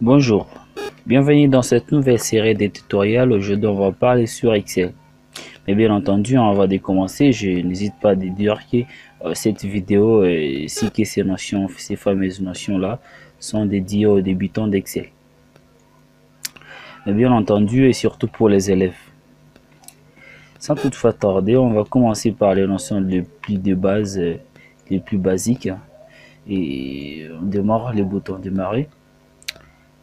Bonjour, bienvenue dans cette nouvelle série de tutoriels. Aujourd'hui, on va parler sur Excel. Mais bien entendu, avant de commencer, je n'hésite pas à dire que cette vidéo, ainsi que ces notions, ces fameuses notions-là, sont dédiées aux débutants d'Excel. Mais bien entendu, et surtout pour les élèves. Sans toutefois tarder, on va commencer par les notions les plus de base, les plus basiques. Et on démarre les boutons démarrer.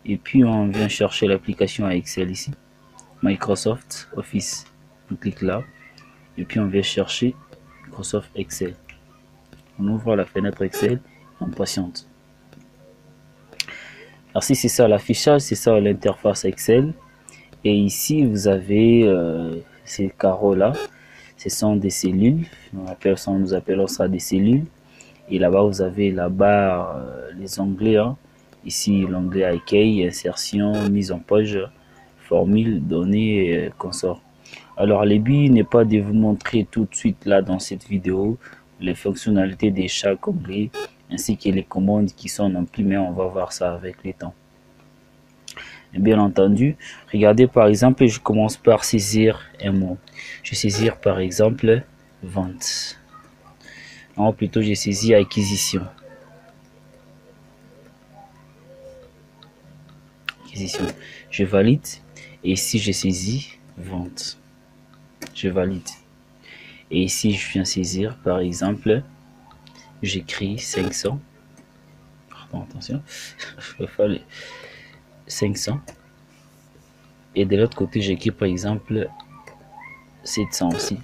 Et puis on vient chercher l'application à Excel ici. Microsoft Office. On clique là et puis on vient chercher Microsoft Excel. On ouvre la fenêtre Excel, on patiente. Alors si c'est ça l'affichage, c'est ça l'interface Excel. Et ici vous avez ces carreaux là, ce sont des cellules. Nous appelons ça des cellules. Et là-bas vous avez la barre, les onglets. Ici l'onglet accueil, insertion, mise en page, formule, données, consort. Alors le but n'est pas de vous montrer tout de suite là dans cette vidéo les fonctionnalités de chaque onglet ainsi que les commandes qui sont remplies, mais on va voir ça avec le temps. Et bien entendu, regardez par exemple, je commence par saisir un mot. Je vais saisir par exemple vente. Non, plutôt j'ai saisi acquisition. Acquisition. Je valide et ici j'ai saisi vente. Je valide. Et ici, je viens saisir, par exemple, j'écris 500. Pardon, attention, je vais faire 500. Et de l'autre côté, j'écris par exemple 700 aussi.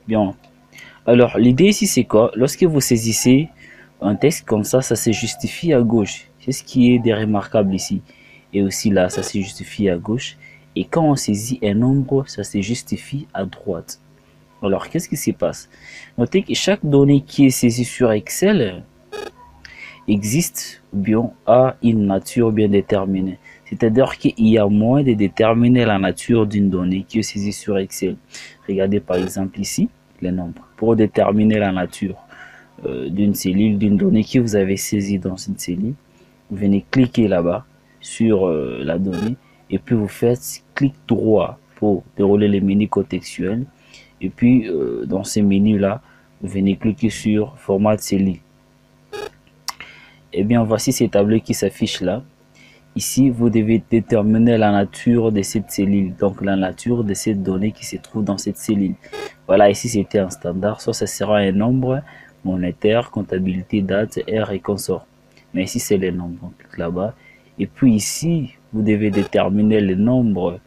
Bien. Alors, l'idée ici, c'est quoi? Lorsque vous saisissez un texte comme ça se justifie à gauche. C'est ce qui est remarquable ici. Et aussi là, ça se justifie à gauche. Et quand on saisit un nombre, ça se justifie à droite. Alors, qu'est-ce qui se passe? Notez que chaque donnée qui est saisie sur Excel existe ou bien a une nature bien déterminée. C'est-à-dire qu'il y a moyen de déterminer la nature d'une donnée qui est saisie sur Excel. Regardez par exemple ici les nombres. Pour déterminer la nature d'une cellule, d'une donnée que vous avez saisie dans une cellule, vous venez cliquer là-bas sur la donnée et puis vous faites clic droit pour dérouler les menus contextuels. Et puis dans ces menus là, vous venez cliquer sur format de cellule. Et bien voici ces tableaux qui s'affichent là. Ici, vous devez déterminer la nature de cette cellule, donc la nature de cette donnée qui se trouve dans cette cellule. Voilà, ici c'était un standard, soit ça sera un nombre monétaire, comptabilité, date, heure et consort. Mais ici c'est les nombres, on clique là-bas. Et puis ici, vous devez déterminer le nombre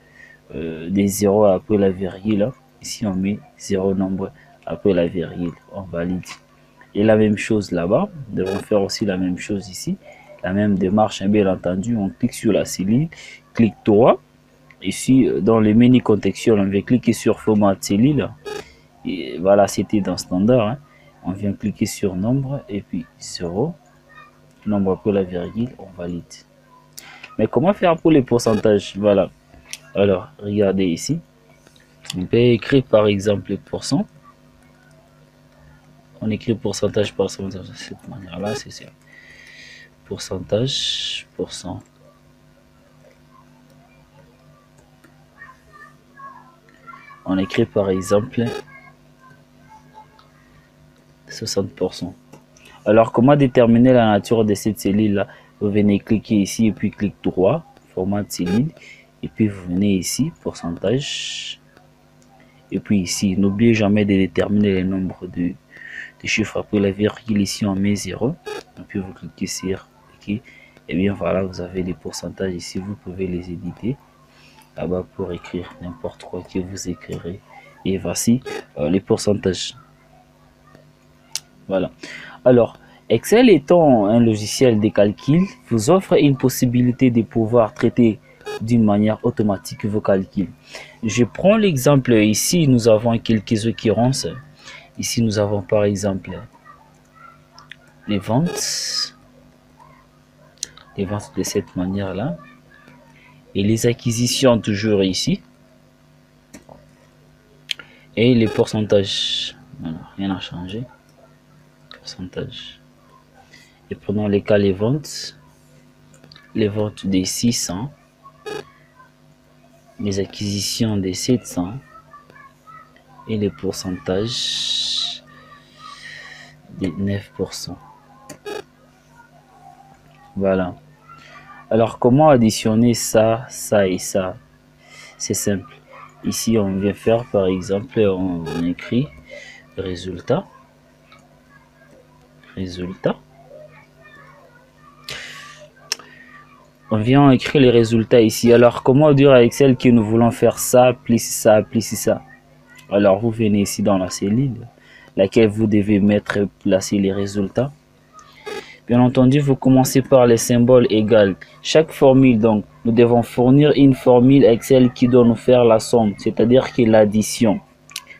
des zéros après la virgule. Ici on met 0 nombre après la virgule, on valide. Et la même chose là-bas, nous devons faire aussi la même chose ici. La même démarche, bien entendu, on clique sur la cellule, clic droit. Ici, dans le menu contextuel, on va cliquer sur format cellule. Et voilà, c'était dans standard. On vient cliquer sur nombre et puis 0. Nombre après la virgule, on valide. Mais comment faire pour les pourcentages? Voilà. Alors, regardez ici. On peut écrire par exemple les pourcents. On écrit pourcentage par de cette manière-là, c'est ça. Pourcentage, pourcent. On écrit par exemple 60%. Alors, comment déterminer la nature de cette cellule-là? Vous venez cliquer ici et puis clic droit, format de cellule. Et puis vous venez ici, pourcentage. Et puis ici, n'oubliez jamais de déterminer le nombre de chiffres après la virgule. Ici, on met 0. Et puis vous cliquez sur OK. Et bien voilà, vous avez les pourcentages ici. Vous pouvez les éditer là-bas pour écrire n'importe quoi que vous écrirez. Et voici les pourcentages. Voilà. Alors, Excel étant un logiciel de calcul, vous offre une possibilité de pouvoir traiter d'une manière automatique vos calculs. Je prends l'exemple ici, nous avons quelques occurrences. Ici, nous avons par exemple les ventes de cette manière-là. Et les acquisitions toujours ici. Et les pourcentages. Voilà, rien n'a changé. Pourcentage. Et prenons les cas les ventes. les ventes des 600, les acquisitions des 700 et les pourcentages des 9%. Voilà. Alors, comment additionner ça, ça et ça? C'est simple. Ici, on vient faire, par exemple, on écrit résultat. On vient écrire les résultats ici. Alors, comment dire à Excel que nous voulons faire ça, plus ça, plus ça? Alors, vous venez ici dans la cellule, laquelle vous devez placer les résultats. Bien entendu, vous commencez par les symboles égales. Chaque formule, donc, nous devons fournir une formule Excel qui doit nous faire la somme, c'est-à-dire que l'addition.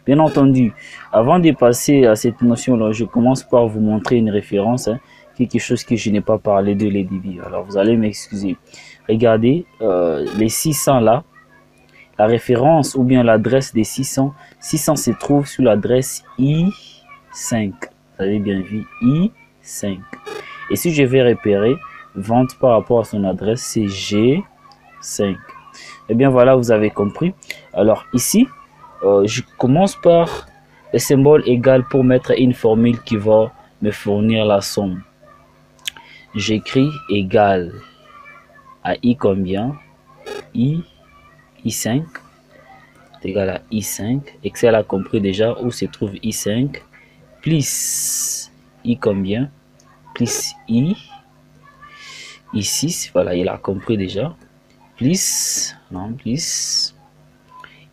Bien entendu, avant de passer à cette notion-là, je commence par vous montrer une référence, quelque chose que je n'ai pas parlé de les débits. Alors, vous allez m'excuser. Regardez, les 600 là, la référence ou bien l'adresse des 600, 600 se trouve sur l'adresse I5. Vous avez bien vu, I5. Et si je vais repérer vente par rapport à son adresse, c'est G5. Eh bien voilà, vous avez compris. Alors ici, je commence par le symbole égal pour mettre une formule qui va me fournir la somme. J'écris égal à I combien? I5 est égal à I5. Excel a compris déjà où se trouve I5. Plus I combien? Plus I. I6, voilà, il a compris déjà. Plus, non, plus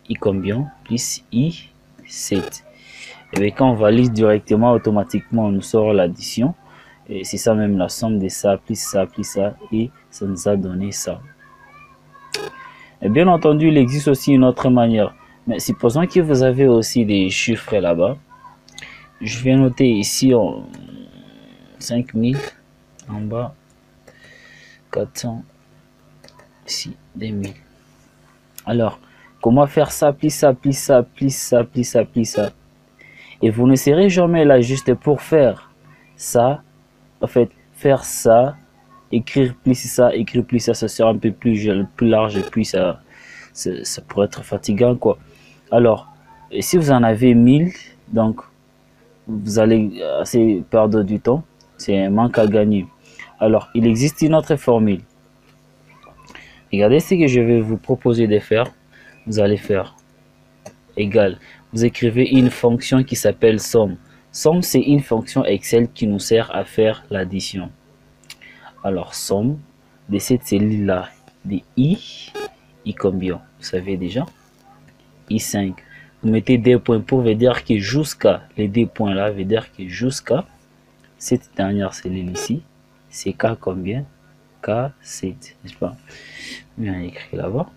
I combien? Plus I7. Et bien quand on valide directement, automatiquement, on nous sort l'addition. Et c'est ça même la somme de ça, plus ça, et ça nous a donné ça. Et bien entendu, il existe aussi une autre manière. Mais supposons que vous avez aussi des chiffres là-bas. Je vais noter ici 5000, en bas 400, ici 2000. Alors, comment faire ça, plus ça, plus ça, plus ça, plus ça, plus ça? Et vous ne serez jamais là juste pour faire ça. En fait, faire ça, écrire plus ça, ça sera un peu plus large et puis ça pourrait être fatigant, quoi. Alors, si vous en avez 1000, donc vous allez assez perdre du temps. C'est un manque à gagner. Alors, il existe une autre formule. Regardez ce que je vais vous proposer de faire. Vous allez faire égal. Vous écrivez une fonction qui s'appelle somme. Somme, c'est une fonction Excel qui nous sert à faire l'addition. Alors, somme de cette cellule-là, de I combien? Vous savez déjà? I5. Vous mettez des points pour vous dire que jusqu'à, les deux points là, veut dire que jusqu'à cette dernière cellule ici, c'est K combien? K7, n'est-ce pas? Bien écrit là-bas,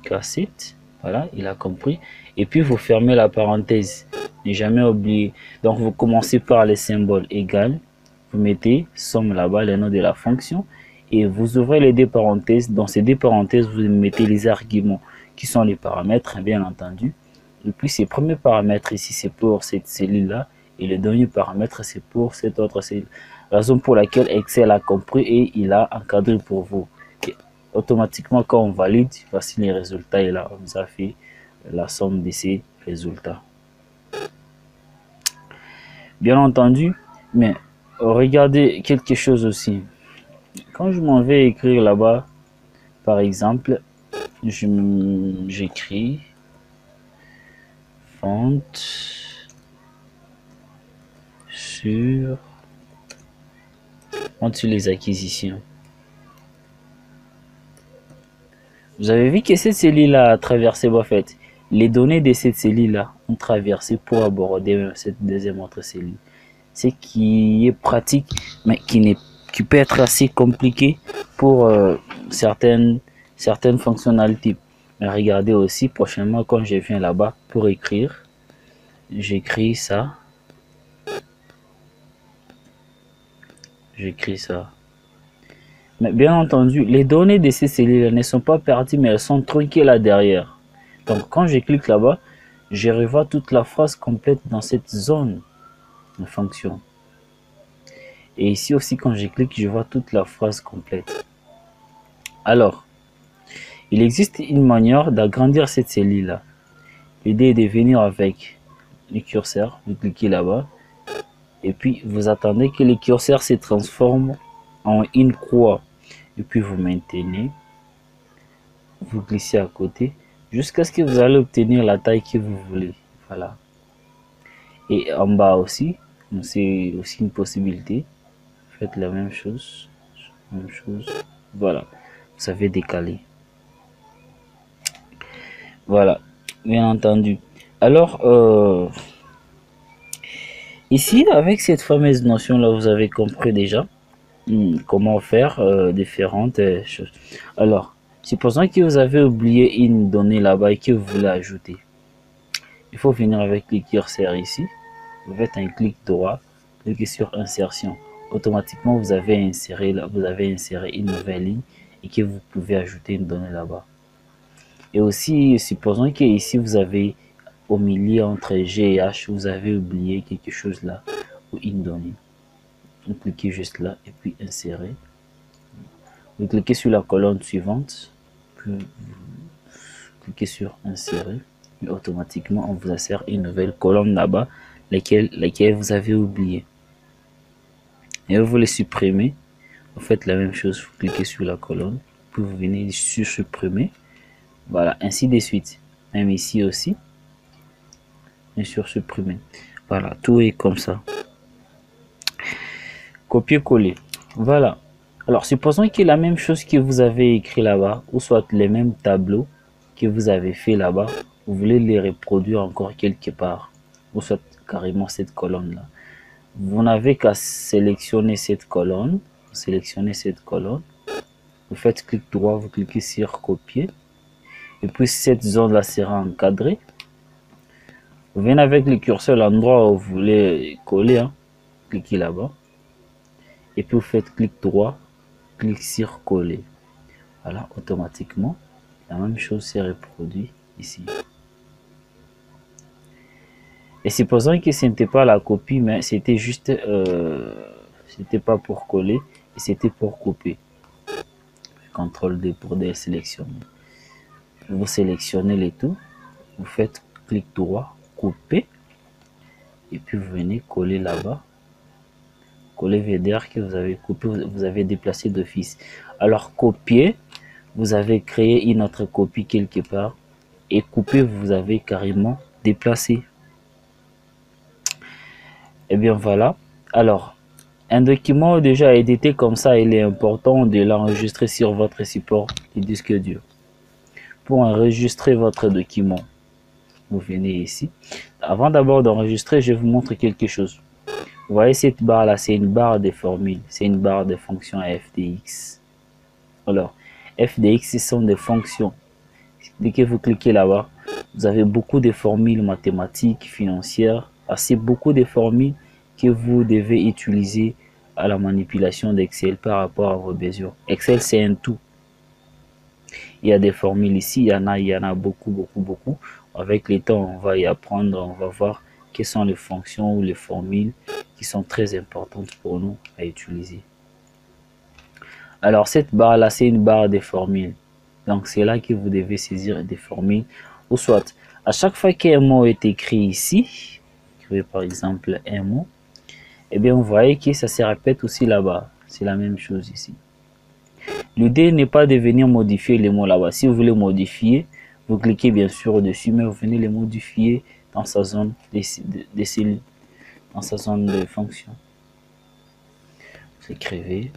K7, voilà, il a compris. Et puis vous fermez la parenthèse, ne jamais oublier. Donc vous commencez par les symboles égal, vous mettez somme là-bas, le nom de la fonction, et vous ouvrez les deux parenthèses. Dans ces deux parenthèses, vous mettez les arguments qui sont les paramètres, bien entendu. Et puis ces premiers paramètres ici, c'est pour cette cellule-là, et le dernier paramètre, c'est pour cette autre cellule. Raison pour laquelle Excel a compris et il a encadré pour vous. Et automatiquement, quand on valide, voici les résultats, et là, on nous a fait la somme de ces résultats. Bien entendu, mais regardez quelque chose aussi. Quand je m'en vais écrire là-bas, par exemple, j'écris vente sur les acquisitions. Vous avez vu que cette cellule-là a traversé, en fait, les données de cette cellule-là ont traversé pour aborder cette deuxième autre cellule. Ce qui est pratique, mais qui peut être assez compliqué pour certaines fonctionnalités. Mais regardez aussi, prochainement, quand je viens là-bas pour écrire, j'écris ça. J'écris ça. Mais bien entendu, les données de ces cellules ne sont pas perdues, mais elles sont tronquées là derrière. Donc quand je clique là-bas, je revois toute la phrase complète dans cette zone de fonction. Et ici aussi, quand je clique, je vois toute la phrase complète. Alors, il existe une manière d'agrandir cette cellule-là. L'idée est de venir avec le curseur, vous cliquez là-bas, et puis vous attendez que le curseur se transforme en une croix. Et puis vous maintenez, vous glissez à côté, jusqu'à ce que vous allez obtenir la taille que vous voulez. Voilà. Et en bas aussi, c'est aussi une possibilité. Faites la même chose. Même chose. Voilà. Vous savez décaler. Voilà. Bien entendu. Alors, ici, avec cette fameuse notion-là, vous avez compris déjà comment faire différentes choses. Alors, supposons que vous avez oublié une donnée là-bas et que vous voulez ajouter. Il faut venir avec le curseur ici. Vous faites un clic droit, cliquez sur insertion. Automatiquement, vous avez inséré une nouvelle ligne et que vous pouvez ajouter une donnée là-bas. Et aussi, supposons que ici vous avez au milieu entre G et H, vous avez oublié quelque chose là ou une donnée. Vous cliquez juste là et puis insérer. Vous cliquez sur la colonne suivante, puis vous cliquez sur insérer. Et automatiquement, on vous insère une nouvelle colonne là-bas, laquelle vous avez oublié. Et vous les supprimez. Vous faites la même chose, vous cliquez sur la colonne, puis vous venez sur supprimer. Voilà, ainsi de suite. Même ici aussi. Et sur supprimer. Voilà, tout est comme ça. Copier-coller. Voilà. Alors, supposons que la même chose que vous avez écrit là-bas, ou soit les mêmes tableaux que vous avez fait là-bas, vous voulez les reproduire encore quelque part, ou soit carrément cette colonne-là. Vous n'avez qu'à sélectionner cette colonne. Vous sélectionnez cette colonne. Vous faites clic droit, vous cliquez sur copier. Et puis cette zone-là sera encadrée. Vous venez avec le curseur à l'endroit où vous voulez coller. Hein. Cliquez là-bas. Et puis vous faites clic droit, clic sur coller. Voilà, automatiquement, la même chose s'est reproduite ici. Et supposons que ce n'était pas la copie, mais c'était juste, c'était pas pour coller, et c'était pour couper. CTRL D pour désélectionner. Vous sélectionnez les tout, vous faites clic droit, couper, et puis vous venez coller là-bas. Coller VDR que vous avez coupé, vous avez déplacé d'office. Alors copier, vous avez créé une autre copie quelque part, et couper, vous avez carrément déplacé. Et bien voilà. Alors, un document déjà édité comme ça, il est important de l'enregistrer sur votre support du disque dur. Pour enregistrer votre document, vous venez ici. Avant d'abord d'enregistrer, je vous montre quelque chose. Vous voyez cette barre là, c'est une barre de formules, c'est une barre de fonctions FDX. Alors, FDX, ce sont des fonctions. Dès que vous cliquez là-bas, vous avez beaucoup de formules mathématiques, financières, assez beaucoup de formules que vous devez utiliser à la manipulation d'Excel par rapport à vos besoins. Excel, c'est un tout. Il y a des formules ici, il y en a beaucoup. Avec le temps, on va y apprendre, on va voir quelles sont les fonctions ou les formules qui sont très importantes pour nous à utiliser. Alors, cette barre-là, c'est une barre des formules. Donc, c'est là que vous devez saisir des formules. Ou soit, à chaque fois qu'un mot est écrit ici, écrivez par exemple un mot, et bien, vous voyez que ça se répète aussi là-bas. C'est la même chose ici. L'idée n'est pas de venir modifier les mots là-bas. Si vous voulez modifier, vous cliquez bien sûr dessus, mais vous venez les modifier dans sa zone de cellules, dans sa zone de fonction. Vous écrivez,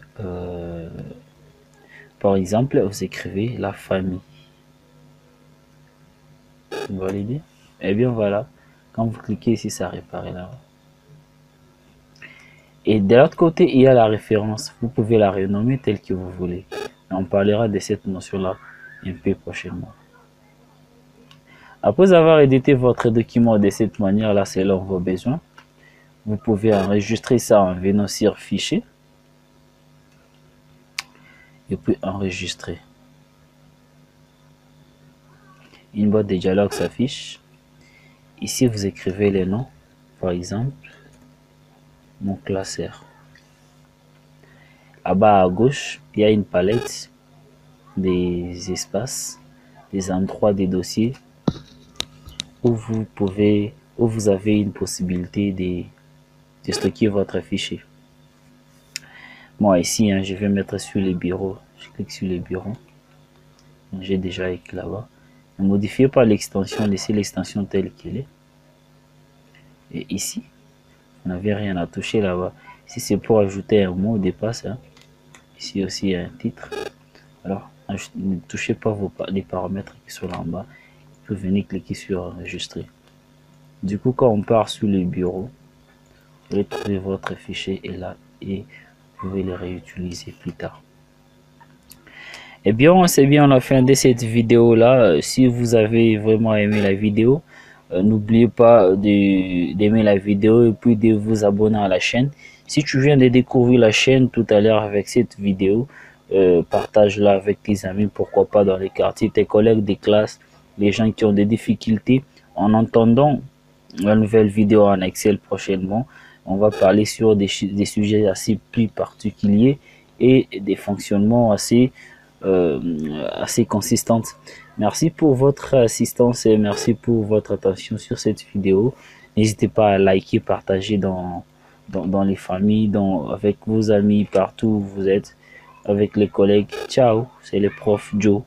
par exemple, vous écrivez la famille. Vous validez? Et bien voilà, quand vous cliquez ici, ça réapparaît là. Et de l'autre côté, il y a la référence. Vous pouvez la renommer telle que vous voulez. On parlera de cette notion-là un peu prochainement. Après avoir édité votre document de cette manière-là, selon vos besoins, vous pouvez enregistrer ça en venant sur Fichier et puis enregistrer. Une boîte de dialogue s'affiche. Ici, vous écrivez les noms, par exemple, mon classeur. À bas à gauche, il y a une palette. des espaces, des endroits des dossiers où vous avez une possibilité de stocker votre fichier. Moi ici, je vais mettre sur les bureaux. Je clique sur les bureaux. J'ai déjà écrit là-bas. Ne modifiez pas l'extension, laissez l'extension telle qu'elle est. Et ici, vous n'avez rien à toucher là-bas. Si c'est pour ajouter un mot de passe, ici aussi il y a un titre. Alors, ne touchez pas les paramètres qui sont là en bas. Vous pouvez venir cliquer sur enregistrer. Du coup, quand on part sur le bureau, vous allez trouver votre fichier et là, et vous pouvez le réutiliser plus tard. Eh bien, c'est bien la fin de cette vidéo là. Si vous avez vraiment aimé la vidéo, n'oubliez pas d'aimer la vidéo et puis de vous abonner à la chaîne. Si tu viens de découvrir la chaîne tout à l'heure avec cette vidéo, partage-la avec tes amis, pourquoi pas dans les quartiers, tes collègues de classe, les gens qui ont des difficultés. En entendant la nouvelle vidéo en Excel prochainement, on va parler sur des sujets assez plus particuliers et des fonctionnements assez consistante. Merci pour votre assistance et merci pour votre attention sur cette vidéo. N'hésitez pas à liker, partager dans les familles, avec vos amis, partout où vous êtes, avec les collègues. Ciao, c'est le prof Joe.